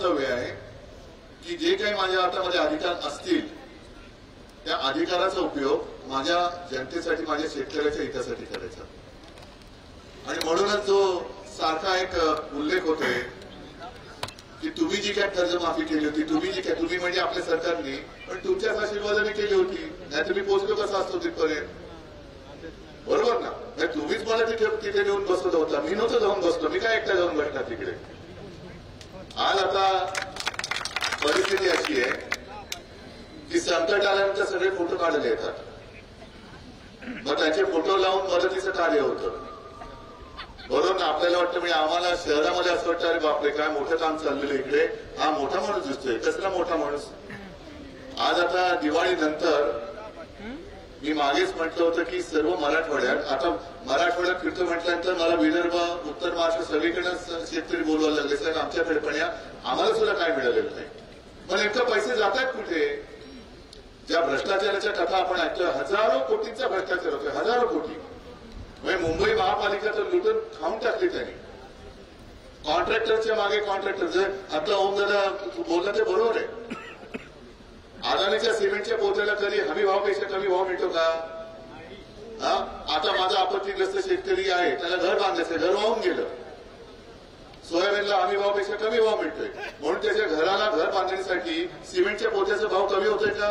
कर्तव्य आहे की जे काही माझ्या हातामध्ये अधिकार असतील त्या अधिकाराचा उपयोग माझ्या जनतेसाठी, माझ्या शेतकऱ्याच्या हितासाठी करायचा. आणि म्हणूनच जो सारखा एक उल्लेख होतोय की तुम्ही जी काय कर्जमाफी केली होती, तुम्ही म्हणजे आपल्या सरकारने, पण तुमच्याच आशीर्वादाने केली होती, नाही तुम्ही पोहोचलो कसा असतो तिथपर्यंत, बरोबर ना? नाही तुम्हीच मला तिथे नेऊन बसवत होता, मी नव्हतं जाऊन बसलो, मी काय एकटा जाऊन बसणार तिकडे. आज आता परिस्थिती अशी आहे की संकट आल्यानंतर सगळे फोटो काढले येतात, मग त्याचे फोटो लावून मदतीचं कार्य होतं, बरोबर ना? आपल्याला वाटतं म्हणजे आम्हाला शहरामध्ये असं वाटतं अरे बापरे काय मोठं काम चाललेलं इकडे, हा मोठा माणूस दिसतोय, कसला मोठा माणूस. आज आता दिवाळी नंतर मी मागेच म्हटलं होतं की सर्व मराठवाड्यात, आता मराठवाड्यात फिरतो म्हटल्यानंतर मला विदर्भ, उत्तर महाराष्ट्र सगळीकडे शेतकरी बोलवायला लागले, साहेब आमच्याकडे पण या, आम्हाला सुद्धा काय मिळालेलं नाही. पण नेमकं पैसे जात आहेत कुठे? ज्या भ्रष्टाचाराच्या कथा आपण ऐकतोय, हजारो कोटींचा भ्रष्टाचार होतोय, हजारो कोटी. म्हणजे मुंबई महापालिका तर लुटून खाऊन टाकली त्यांनी. कॉन्ट्रॅक्टरच्या मागे कॉन्ट्रॅक्टर, आता ओम दादा बोलला ते बरोबर आहे. अदानीच्या सिमेंटच्या पोत्याला कधी हमी भावापेक्षा कमी भाव मिळतो का? आता माझा आपत्तीग्रस्त शेतकरी आहे, त्याला घर बांधायचं, घर वाहून गेलं, सोयाबीनला हमी भावापेक्षा कमी भाव मिळतोय, म्हणून त्याच्या घराला घर बांधण्यासाठी सिमेंटच्या पोत्याचा भाव कमी होतोय का?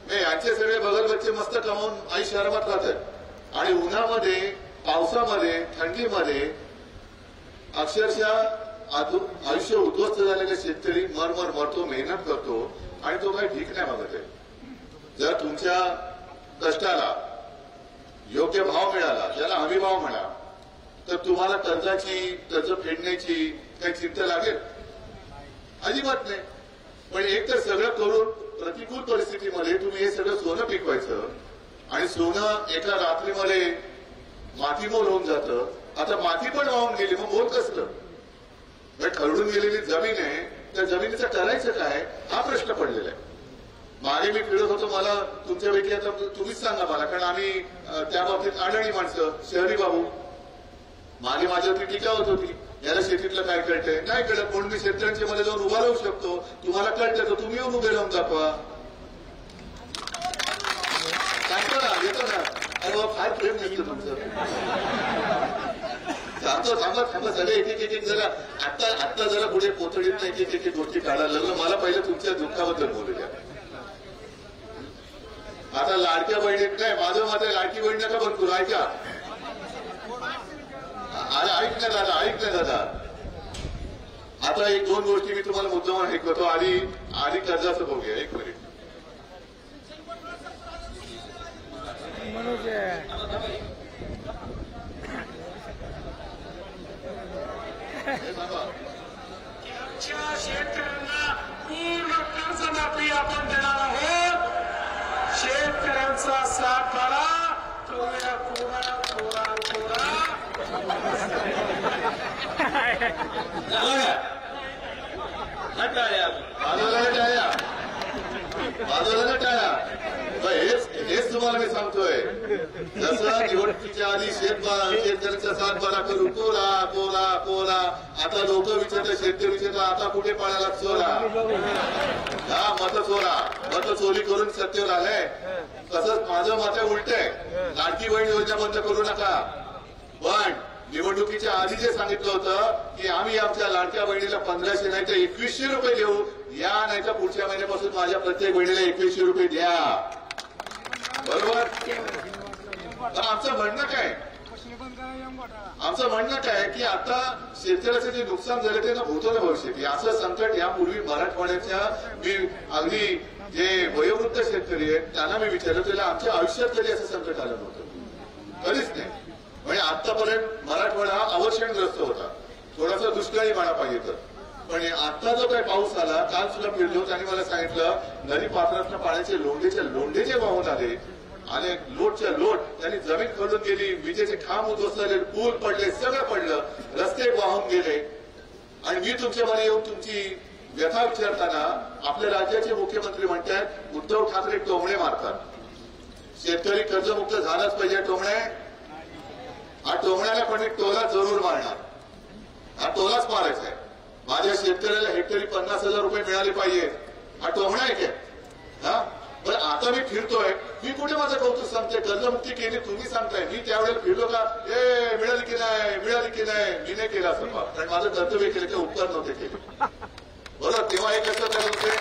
नाही. यांचे सगळे बगल बच्चे मस्त कमावून आई शहरात राहतात आणि उन्हामध्ये, पावसामध्ये, थंडीमध्ये अक्षरशः आयुष्य उद्ध्वस्त झालेले शेतकरी मरमर मरतो, मेहनत करतो आणि तो काही ठीक नाही मागत आहे. जर तुमच्या कष्टाला योग्य भाव मिळाला, ज्याला हमी भाव म्हणा, तर तुम्हाला कर्ज फेडण्याची काही चिंता लागेल? अजिबात नाही. पण एक तर सगळं करून प्रतिकूल परिस्थितीमध्ये तुम्ही हे सगळं सोनं पिकवायचं आणि सोनं एका रात्रीमध्ये मातीमोल होऊन जातं. आता माती पण वाहून गेली, मग मोल कसलं? खरडून गेलेली जमीन आहे, त्या जमिनीचं करायचं काय हा प्रश्न पडलेला आहे. मागे मी फिरत होतो, मला तुमच्यापैकी आता तुम्हीच सांगा मला, कारण आम्ही त्या बाबतीत आढळणी माणसं, शहरी बाबू. मागे माझ्यावरती टीका होत होती, याला शेतीतलं काय कळतंय, नाही कळत, म्हणून मी शेतकऱ्यांच्या मध्ये जाऊन उभा राहू शकतो, तुम्हाला कळतं तर तुम्ही येऊन उभे राहून दाखवा. सांगतो ना, येतो ना. अरे बाबा फार प्रेम दिसतं तुमचं. थांबा सगळे एक एक जरा आत्ता जरा पुढे पोतडीत एक एक गोष्टी काढायला लागलं. मला पहिलं तुमच्या दुःखाबद्दल बोलू द्या. आता लाडक्या बहिणीत नाही, माझं मत आहे लाडकी बहीण नका बंद करू, ऐका. ऐक ना दादा, आता एक दोन गोष्टी मी तुम्हाला मुद्दाम ऐकवतो. आधी कर्जाचं बघूया, एक मिनिट. शेतकऱ्यांना पूर्ण कर्जमाफी आपण देणार आहोत. शेतकऱ्यांचा सातबारा कोरा कोरा कोरा कोरा. बाजूला टाळ्या. हेच तुम्हाला मी सांगतोय. जसं निवडणुकीच्या आधी शेतकऱ्यांचा सातबारा करू, कोरा कोरा कोरा. आता लोक विचारतात, शेतकरी विचारतात, आता कुठे पाण्याला चोरा. हा, मत चोरी करून सत्तेवर आलंय. तसंच माझं मत उलट आहे, लाडकी बहीण योजना बंद करू नका. पण निवडणुकीच्या आधी जे सांगितलं होतं की आम्ही आमच्या लाडक्या बहिणीला 1500 नाही तर 2100 रुपये देऊ, या नाही तर पुढच्या महिन्यापासून माझ्या प्रत्येक बहिणीला 2100 रुपये द्या. बरोबर? आमचं म्हणणं काय की आता शेतकऱ्याचं जे नुकसान झालं ते ना भूतो ना भविष्यात. असं संकट यापूर्वी मराठवाड्याच्या, मी अगदी जे वयोवृद्ध शेतकरी आहेत त्यांना मी विचारलं, त्याला आमच्या आयुष्यात कधी असं संकट आलं नव्हतं, कधीच नाही. म्हणजे आतापर्यंत मराठवाडा हा अवर्षणग्रस्त होता, थोडासा दुष्काळी माळा पाहिजे तर. पण आता जो काही पाऊस आला, काल सुद्धा फिरलो, त्यांनी मला सांगितलं नदी पात्रातनं पाण्याचे लोंढे जे वाहून आले आणि लोटच्या लोट, त्यांनी जमीन खरडून गेली, विजेचे खांब उद्ध्वस्त झाले, पूल पडले, सगळं पडलं, रस्ते वाहून गेले. आणि मी तुमच्यामध्ये येऊन तुमची व्यथा विचारताना आपल्या राज्याचे मुख्यमंत्री म्हणतात उद्धव ठाकरे टोमणे मारतात, शेतकरी कर्जमुक्त झालाच पाहिजे. टोमणे, हा टोमण्याला पण टोला जरूर मारणार, हा टोलाच मारायचा आहे. माझ्या शेतकऱ्याला हेक्टरी 50,000 रुपये मिळाले पाहिजे हा टोमणा आहे काय? हा बरं आता मी फिरतोय, मी कुठे माझं कौतुक सांगते? कर्जमुक्ती केली तुम्ही सांगताय, मी त्यावेळेला फिरलो का मिळाली की नाही मिळाली की नाही? मी नाही केला असं, कारण माझं कर्तव्य केले ते उपकार नव्हते केले. बरोबर, तेव्हा हे कसं करत होते?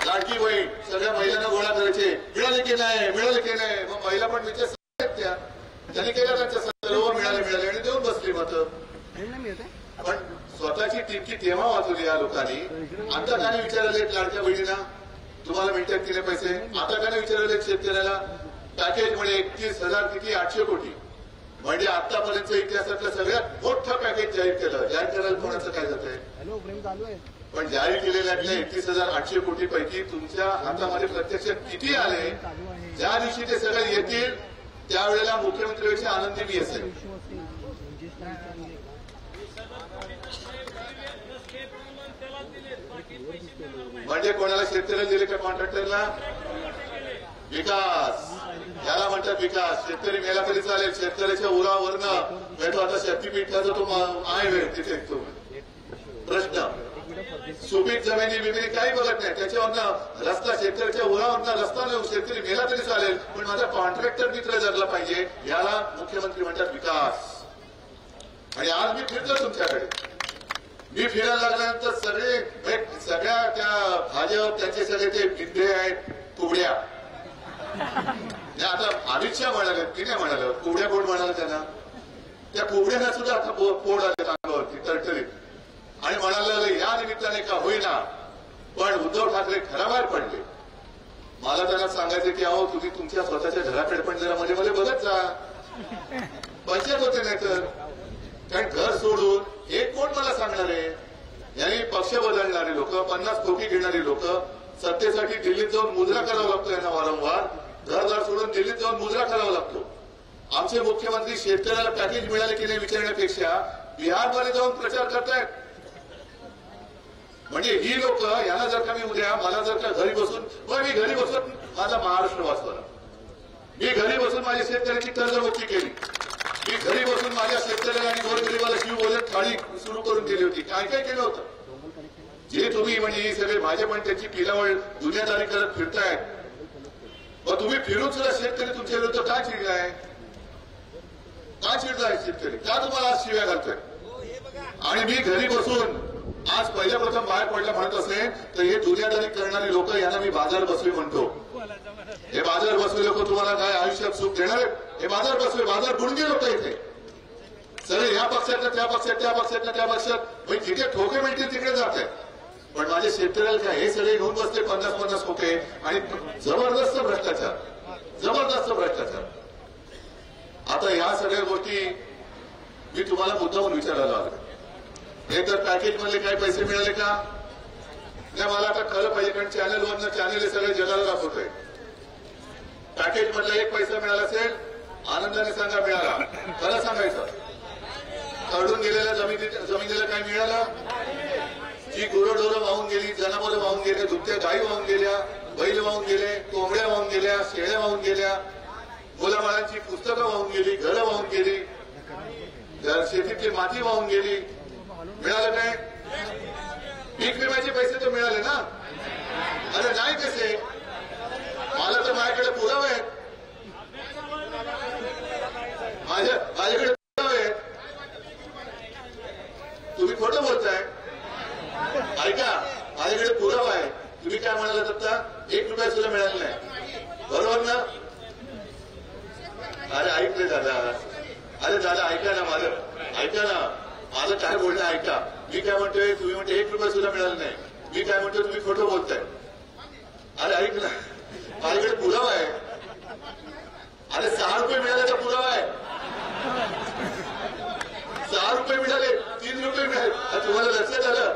लाडकी बहीण सगळ्या महिलांना गोळा करायचे, मिळाले की नाही मिळाले की नाही? मग महिला पण विचार त्या त्यांनी केल्या त्यांच्या सर्व मिळाले आणि देऊन बसली मतं. पण स्वतःची टिपकी तेव्हा वाचवली या लोकांनी. आता का नाही विचारले लाडक्या बहिणींना तुम्हाला मिळतात की नाही पैसे? आता का नाही विचारले शेतकऱ्याला? पॅकेज म्हणजे 31,000 किती 800 कोटी म्हणजे आतापर्यंत इतिहासातलं सगळ्यात मोठं पॅकेज जाहीर केलं. जाहीर करायला कोणाचं काय जात आहे? पण जाहीर केलेल्या 31,800 कोटी पैकी तुमच्या हातामध्ये प्रत्यक्ष किती आले? ज्या दिवशी ते सगळे येतील त्यावेळेला मुख्यमंत्र्यांपेक्षा आनंदी मी असेल. म्हणजे कोणाला शेतकऱ्याला दिले का कॉन्ट्रॅक्टरला? विकास याला म्हणतात विकास. शेतकरी मेला तरी चालेल, शेतकऱ्याच्या उरावरनं तो आता शक्तीपीठाचा तो आहे वेळ तिथे तो प्रश्न. सुपीक जमिनी बिमिनी काही बघत नाही, त्याच्यावरनं रस्ता शेतकऱ्याच्या उरावरनं रस्ता नेऊ, शेतकरी मेला तरी चालेल पण माझा कॉन्ट्रॅक्टर मित्र जगला पाहिजे, याला मुख्यमंत्री म्हणतात विकास. आणि आज मी फिरतो तुमच्याकडे, मी फिरायला लागल्यानंतर सगळ्या त्या भाजप त्यांचे सगळे ते बिंदे आहेत कुबड्या. आता अमित शहा म्हणाले की नाही म्हणाले, कुबड्या कोण म्हणाले त्यांना? त्या कुबड्यांना सुद्धा आता पोड आले अंगावरती तरतरीत. आणि म्हणाले या निमित्ताने का होईना पण उद्धव ठाकरे घराबाहेर पडले. मला त्यांना सांगायचं की अहो तुम्ही तुमच्या स्वतःच्या घराकडे पण जरा मध्ये मध्ये बघत जा. पंचायत होते नाही तर कारण घर सोडून हे कोण मला सांगणार आहे? यांनी पक्ष बदलणारी लोक, 50 कोटी घेणारी लोक, सत्तेसाठी दिल्लीत जाऊन मुजरा करावा लागतो यांना वारंवार. घरदार सोडून दिल्लीत जाऊन मुजरा करावा लागतो. आमचे मुख्यमंत्री शेतकऱ्याला पॅकेज मिळाले की नाही विचारण्यापेक्षा बिहारमध्ये जाऊन प्रचार करतायत. म्हणजे ही लोक यांना जर का मी उद्या मला जर का घरी बसून मी घरी बसून माझा महाराष्ट्र वाचवला, मी घरी बसून माझ्या शेतकऱ्याची कर्जमुक्ती केली, मी घरी बसून माझ्या शेतकऱ्याला आणि गोरगरिबाला शिव बोलत थाळी सुरू करून दिली होती. काय काय केलं होतं? जे तुम्ही म्हणजे ही सगळे भाजप आणि त्यांची पिलावळ दुनियादारी करत फिरतायत, मग तुम्ही फिरून सुद्धा शेतकरी तुमच्या विरुद्ध का चिडलाय? का चिडलाय शेतकरी? का तुम्हाला शिव्या घालतोय? आणि मी घरी बसून आज पहिल्या प्रथम बाहेर पडलं म्हणत असेल तर हे दुनियादारी करणारी लोक यांना मी बाजार बसवे म्हणतो. हे बाजार बसवे लोक तुम्हाला काय आयुष्यात सुख देणार आहेत? हे बाजार बसवे, बाजार बुडगे लोक इथे सगळे या पक्षातनं त्या पक्षात, त्या पक्षातनं त्या पक्षात, म्हणजे जिथे ठोके मिळतील तिकडे जात आहेत. पण माझे शेतकऱ्याला काय हे सगळे घेऊन बसले 50-50 खोके आणि जबरदस्त भ्रष्टाचार, जबरदस्त भ्रष्टाचार. आता या सगळ्या गोष्टी मी तुम्हाला मुद्दामून विचारायला आलो. हे तर पॅकेज मधले काही पैसे मिळाले का? नाही, मला आता खरं पाहिजे कारण चॅनलवरनं चॅनल हे सगळे जगाला दाखवतोय. पॅकेज मधला एक पैसा मिळाला असेल आनंदाने सांगा मिळाला. खरं सांगायचं, खरडून गेलेल्या जमिनीला काय मिळालं? जी गुरंढोरं वाहून गेली, जनावरं वाहून गेले, दुभत्या गायी वाहून गेल्या, बैल वाहून गेले, कोंबड्या वाहून गेल्या, शेळ्या वाहून गेल्या, मुलाबाळांची पुस्तकं वाहून गेली, घरं वाहून गेली, शेतीतली माती वाहून गेली. मिळालं काय? पीक विम्याचे पैसे तर मिळाले ना? अरे नाही कसे? मला तर माझ्याकडे पुरावे आहेत, माझ्याकडे पुरावे आहेत. तुम्ही खोटं बोलताय. ऐका, माझ्याकडे पुरावा आहे. तुम्ही काय म्हणालात आता? 1 रुपया सुद्धा मिळाला नाही, बरोबर ना? अरे ऐकले दादा, अरे दादा ऐका ना, माझं काय बोलणं ऐका. मी काय म्हणतोय, तुम्ही म्हणते 1 रुपया सुद्धा मिळाला नाही. मी काय म्हणतोय, तुम्ही खोटं बोलताय. अरे ऐक ना, माझ्याकडे पुरावा आहे. अरे 6 रुपये मिळाले तर पुरावा आहे. 6 रुपये मिळाले, 3 रुपये मिळाले. तुम्हाला लक्षात आलं?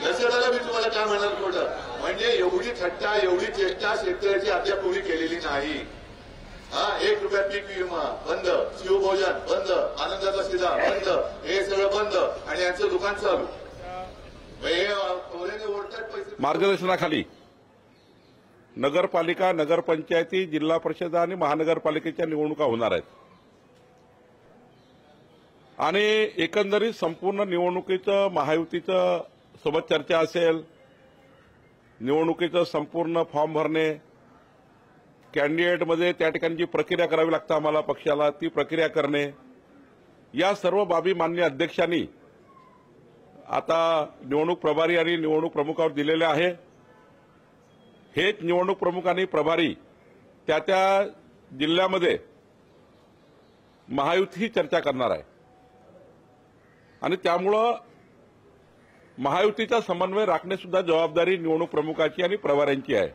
लक्षात आलं मी तुम्हाला काय म्हणणार खोटं? म्हणजे एवढी थट्टा, एवढी चेष्टा शेतकऱ्याची अद्याप कोणी केलेली नाही. 1 रुपया पीक विमा बंद, शिवभोजन बंद, आनंदाचा शिधा बंद, हे सगळं बंद आणि यांचं दुकान चालू. ओढतात पैसे. मार्गदर्शनाखाली नगरपालिका, नगरपंचायती, जिल्हा परिषद आणि महानगरपालिकेच्या निवडणुका होणार आहेत. आणि एकंदरीत संपूर्ण निवडणुकीचं महायुतीचं सोबत चर्चा असेल, निवडणुकीचं संपूर्ण फॉर्म भरणे, कॅन्डिडेटमध्ये त्या ठिकाणी जी प्रक्रिया करावी लागते आम्हाला पक्षाला, ती प्रक्रिया करणे, या सर्व बाबी माननीय अध्यक्षांनी आता निवडणूक प्रभारी आणि निवडणूक प्रमुखावर दिलेले आहे. हेच निवडणूक प्रमुख आणि प्रभारी त्या त्या जिल्ह्यामध्ये महायुती चर्चा करणार आहे आणि त्यामुळं महायुतीचा समन्वय राखणे सुद्धा जबाबदारी निवडणूक प्रमुखाची आणि प्रभाऱ्यांची आहे.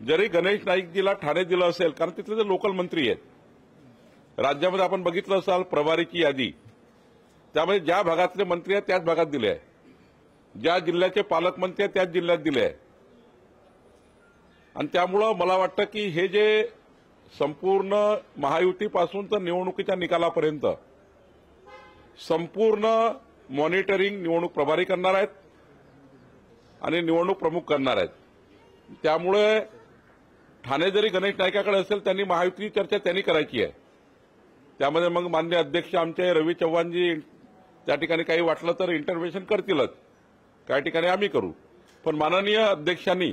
जरी गणेश नाईकजीला ठाणे दिलं असेल, कारण तिथले जे लोकल मंत्री आहेत, राज्यामध्ये आपण बघितलं असाल प्रभारीची यादी, त्यामध्ये ज्या भागातले मंत्री आहेत त्याच भागात दिले आहे, ज्या जिल्ह्याचे पालकमंत्री आहेत त्याच जिल्ह्यात दिले आहे. आणि त्यामुळं मला वाटतं की हे जे संपूर्ण महायुतीपासून तर निवडणुकीच्या निकालापर्यंत संपूर्ण मॉनिटरिंग निवडणूक प्रभारी करणार आहेत आणि निवडणूक प्रमुख करणार आहेत. त्यामुळे ठाणे जरी गणेश नाईकाकडे असेल, त्यांनी महायुतीची चर्चा त्यांनी करायची आहे. त्यामध्ये मग माननीय अध्यक्ष आमचे रवी चव्हाणजी त्या ठिकाणी काही वाटलं तर इंटरव्हेन्शन करतीलच, काही ठिकाणी आम्ही करू. पण माननीय अध्यक्षांनी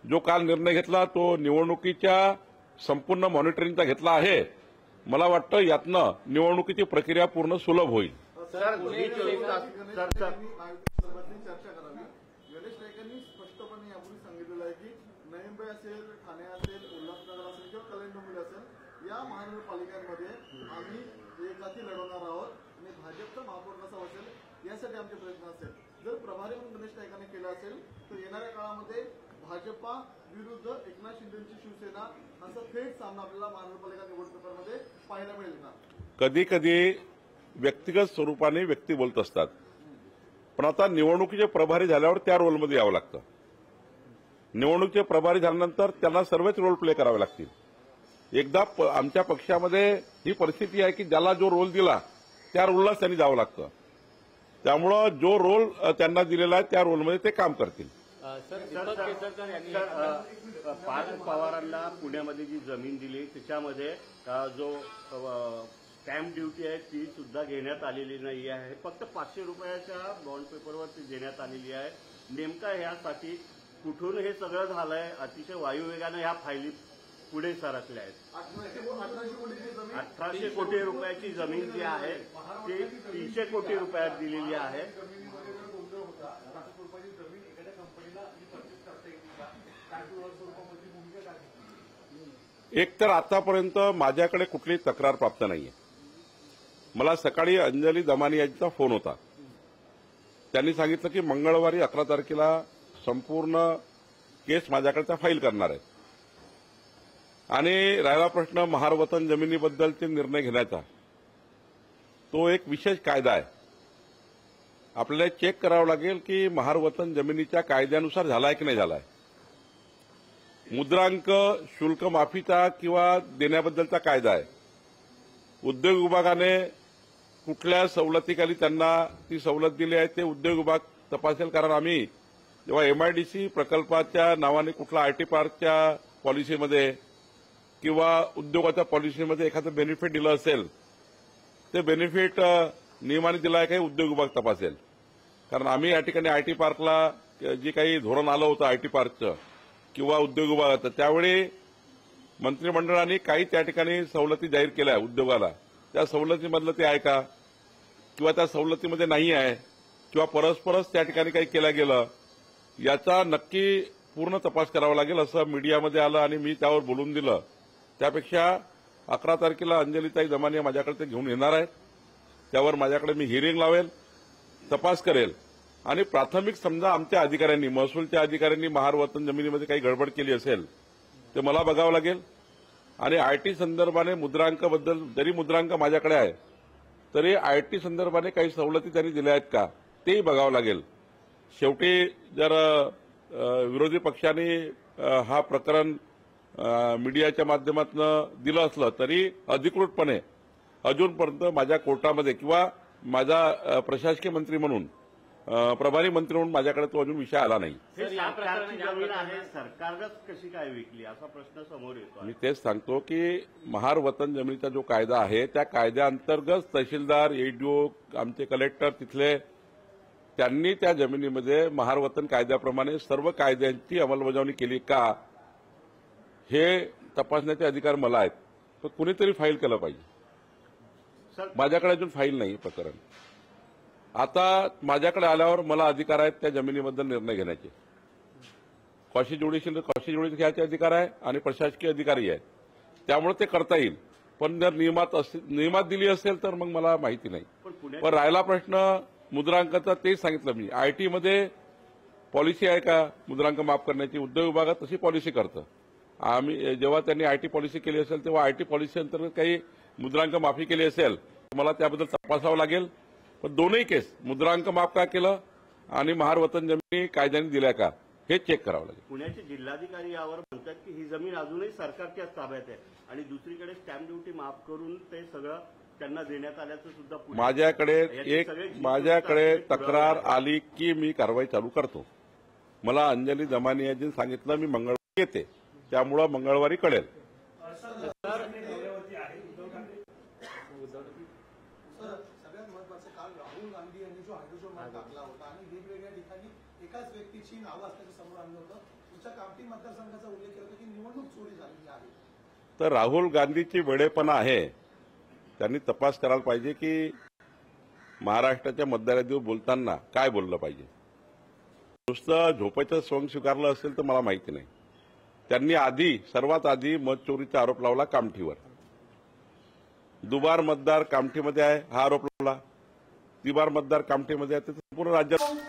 जो काल निर्णय घेतला तो निवडणुकीच्या संपूर्ण मॉनिटरिंगचा घेतला आहे. मला वाटतं यातनं निवडणुकीची प्रक्रिया पूर्ण सुलभ होईल. सर, पुढील 24 तास चर्चा करावी. गणेश नाईकांनी स्पष्टपणे यापूर्वी सांगितलेलं आहे की नवी मुंबई असेल, ठाणे असेल, उल्हासनगर असेल किंवा कल्याण असेल, या महानगरपालिकांमध्ये आम्ही एकहाती लढवणार आहोत आणि भाजपचा महापौर कसा असेल यासाठी आमचे प्रयत्न असेल. जर प्रभारी म्हणून गणेश नाईकांनी केलं असेल तर येणाऱ्या काळामध्ये भाजपा विरुद्ध एकनाथ शिंदेची शिवसेना असा थेट सामना आपल्याला महानगरपालिका निवडणुकांमध्ये पाहायला मिळेल का? कधी कधी व्यक्तिगत स्वरूपाने व्यक्ती बोलत असतात, पण आता निवडणुकीचे प्रभारी झाल्यावर त्या रोलमध्ये यावं लागतं. निवडणुकीचे प्रभारी झाल्यानंतर त्यांना सर्वच रोल प्ले करावे लागतील. एकदा आमच्या पक्षामध्ये ही परिस्थिती आहे की ज्याला जो रोल दिला त्या रोललाच त्यांनी जावं लागतं. त्यामुळं जो रोल त्यांना दिलेला आहे त्या रोलमध्ये ते काम करतील. पार्थ पवारांना पुण्यामध्ये जी जमीन दिली त्याच्यामध्ये जो स्टॅम्प ड्युटी आहे ती सुद्धा घेण्यात आलेली नाही आहे. फक्त 500 रुपयाच्या बॉन्ड पेपरवर ती देण्यात आलेली आहे. नेमका ह्यासाठी कुठून हे सगळं झालंय? अतिशय वायुवेगानं ह्या फायली पुढे सरकल्या आहेत. 1800 कोटी रुपयाची जमीन जी आहे ती 300 कोटी रुपयात दिलेली आहे. एक तर आतापर्यंत माझ्याकडे कुठलीही तक्रार प्राप्त नाहीये. मला सकाळी अंजली दमानी यांचा फोन होता. त्यांनी सांगितलं की मंगळवारी 11 तारखेला संपूर्ण केस माझ्याकडे त्या फाईल करणार आहेत आणि राहिला प्रश्न महार वतन जमिनीबद्दलचे निर्णय घेण्याचा. तो एक विशेष कायदा आहे. आपल्याला चेक करावं लागेल की महार वतन जमिनीच्या कायद्यानुसार झालाय की नाही झालाय. मुद्रांक शुल्क माफीचा किंवा देण्याबद्दलचा कायदा आहे. उद्योग विभागाने कुठल्या सवलतीखाली त्यांना ती सवलत दिली आहे ते उद्योग विभाग तपासेल. कारण आम्ही जेव्हा MIDC प्रकल्पाच्या नावाने कुठला आयटी पार्कच्या पॉलिसीमध्ये किंवा उद्योगाच्या पॉलिसीमध्ये एखादं बेनिफिट दिलं असेल ते बेनिफिट नियमाने दिलं आहे काही उद्योग विभाग तपासेल. कारण आम्ही या ठिकाणी आयटी पार्कला जे काही धोरण आलं होतं आयटी पार्कचं किंवा उद्योग विभागाचं, त्यावेळी मंत्रिमंडळाने काही त्या ठिकाणी सवलती जाहीर केल्या उद्योगाला. त्या सवलतीमधलं ते आहे का किंवा त्या सवलतीमध्ये नाही आहे किंवा परस्परच त्या ठिकाणी काही केलं गेलं याचा नक्की पूर्ण तपास करावा लागेल असं मीडियामध्ये आलं आणि मी त्यावर बोलून दिलं. त्यापेक्षा 11 तारखेला अंजलीताई दमानी माझ्याकडे ते घेऊन येणार आहेत. त्यावर माझ्याकडे मी हिअरिंग लावेल, तपास करेल आणि प्राथमिक समजा आमच्या अधिकाऱ्यांनी महसूलच्या अधिकाऱ्यांनी महार वतन जमिनीमध्ये काही गडबड केली असेल ते मला बघावं लागेल. आणि आयटी संदर्भाने मुद्रांकाबद्दल जरी मुद्रांक माझ्याकडे आहे तरी आयटी संदर्भाने काही सवलती त्यांनी दिल्या आहेत का तेही बघावं लागेल. शेवटी जर विरोधी पक्षाने हा प्रकरण मीडियाच्या माध्यमातून दिलं असलं तरी अधिकृतपणे अजूनपर्यंत माझ्या कोर्टामध्ये किंवा माझा प्रशासकीय मंत्री म्हणून प्रभारी मंत्री म्हणून माझ्याकडे तो अजून विषय आला नाही. सरकारची जमीन आहे, सरकारनंच कशी काय विकली असा प्रश्न समोर येतो. मी तेच सांगतो की महार वतन जमिनीचा जो कायदा आहे त्या कायद्याअंतर्गत तहसीलदार, ADO, आमचे कलेक्टर तिथले त्यांनी त्या जमिनीमध्ये महार वतन कायद्याप्रमाणे सर्व कायद्यांची अंमलबजावणी केली का हे तपासण्याचे अधिकार मला आहेत. पण कुणीतरी फाईल केलं पाहिजे. सर माझ्याकडे अजून फाईल नाही प्रकरण. आता माझ्याकडे आल्यावर मला अधिकार आहेत त्या जमिनीबद्दल निर्णय घेण्याचे. कॉशी जोडीत घ्यायचे अधिकार आहे आणि प्रशासकीय अधिकारी आहेत. त्यामुळे ते करता येईल. पण जर नियमात दिली असेल तर मग मला माहिती नाही. पण राहिला प्रश्न मुद्रांकाचा, तेच सांगितलं मी. आयटीमध्ये पॉलिसी आहे का मुद्रांक माफ करण्याची? उद्योग विभागात तशी पॉलिसी करतं. आम्ही जेव्हा त्यांनी आयटी पॉलिसी केली असेल तेव्हा आयटी पॉलिसी अंतर्गत काही मुद्रांक माफी केली असेल मला त्याबद्दल तपासावं लागेल. पण दोनही केस मुद्रांक माफ का केलं आणि महार वतन जमिनी कायद्याने दिल्या का हे चेक करावं लागेल. पुण्याचे जिल्हाधिकारी यावर म्हणतात की ही जमीन अजूनही सरकारच्याच ताब्यात आहे आणि दुसरीकडे स्टॅम्प ड्युटी माफ करून ते सगळं त्यांना देण्यात आल्याचं सुद्धा माझ्याकडे तक्रार आली की मी कारवाई चालू करतो. मला अंजली दमानियाजींनी सांगितलं मी मंगळवारी येते, त्यामुळं मंगळवारी कळेल. सगळ्यात महत्वाचं, काल राहुल गांधी यांनी जो हायड्रोजन मार्ग टाकला होता आणि वेगवेगळ्या ठिकाणी एकाच व्यक्तीची नावं असल्याचं समोर आणलं होतं. तुमच्या कामठी मतदारसंघाचा उल्लेख केला होता की निवडणूक चोरी झालेली आहे. तर राहुल गांधीची वेडेपणा आहे. त्यांनी तपास करायला पाहिजे की महाराष्ट्राच्या मतदारांवर बोलताना काय बोललं पाहिजे. नुसतं झोपायचं सोंग स्वीकारलं असेल तर मला माहिती नाही. त्यांनी सर्वात आधी मत चोरीचा आरोप लावला कामठीवर. दुबार मतदार कामठीमध्ये आहे हा आरोप लावला. तिबार मतदार कामठीमध्ये आहे, ते पूर्ण राज्यात